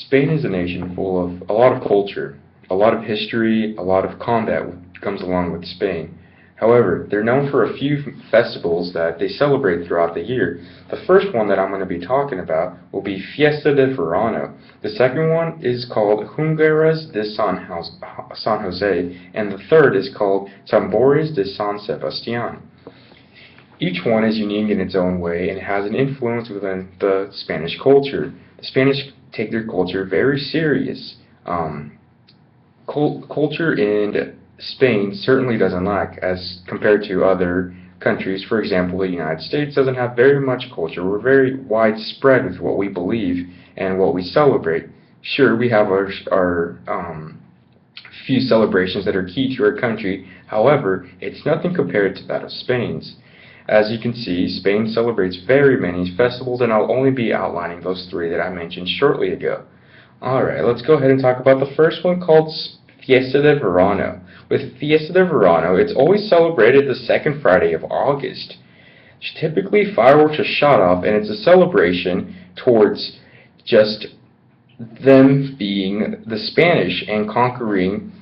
Spain is a nation full of a lot of culture, a lot of history, a lot of combat comes along with Spain. However, they're known for a few festivals that they celebrate throughout the year. The first one that I'm going to be talking about will be Fiesta de Verano. The second one is called Jungueras de San Jose, and the third is called Tambores de San Sebastián. Each one is unique in its own way and has an influence within the Spanish culture. The Spanish take their culture very serious. Culture in Spain certainly doesn't lack as compared to other countries. For example, the United States doesn't have very much culture. We're very widespread with what we believe and what we celebrate. Sure, we have our few celebrations that are key to our country. However, it's nothing compared to that of Spain's. As you can see, Spain celebrates very many festivals, and I'll only be outlining those three that I mentioned shortly ago. Alright, let's go ahead and talk about the first one called Fiesta de Verano. With Fiesta de Verano, it's always celebrated the second Friday of August. Typically, fireworks are shot off, and it's a celebration towards just them being the Spanish and conquering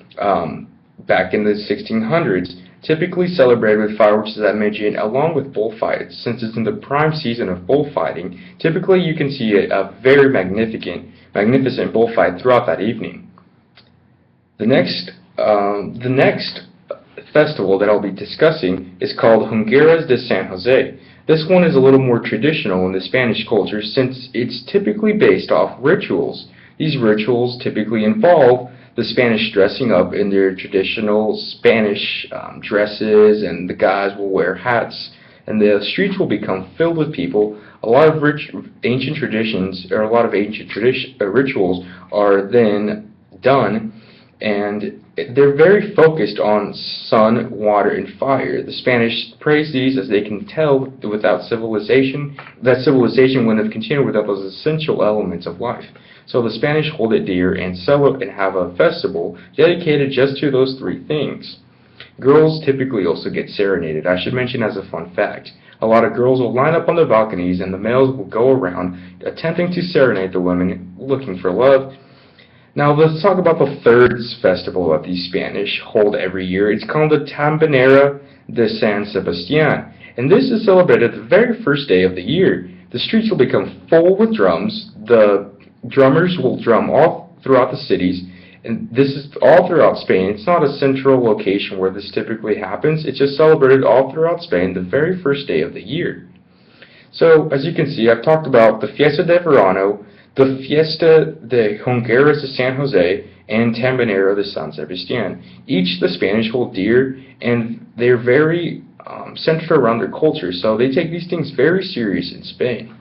back in the 1600s. Typically celebrated with fireworks, as I mentioned, along with bullfights. Since it's in the prime season of bullfighting, typically you can see a very magnificent bullfight throughout that evening. The next festival that I'll be discussing is called Jungueras de San Jose. This one is a little more traditional in the Spanish culture since it's typically based off rituals. These rituals typically involve the Spanish dressing up in their traditional Spanish dresses, and the guys will wear hats, and the streets will become filled with people. A lot of ancient rituals are then done, and they're very focused on sun, water, and fire. The Spanish praise these as they can tell without civilization, that civilization wouldn't have continued without those essential elements of life. So the Spanish hold it dear and have a festival dedicated just to those three things. Girls typically also get serenaded. I should mention as a fun fact, a lot of girls will line up on the balconies and the males will go around attempting to serenade the women looking for love. Now let's talk about the third festival that the Spanish hold every year. It's called the Tambonera de San Sebastián, and this is celebrated the very first day of the year. The streets will become full with drums. The drummers will drum all throughout the cities, and this is all throughout Spain. It's not a central location where this typically happens. It's just celebrated all throughout Spain the very first day of the year. So, as you can see, I've talked about the Fiesta de Verano, the Fiesta de Jungueras de San Jose, and Tambonera de San Sebastián. Each the Spanish hold dear, and they're very centered around their culture, so they take these things very serious in Spain.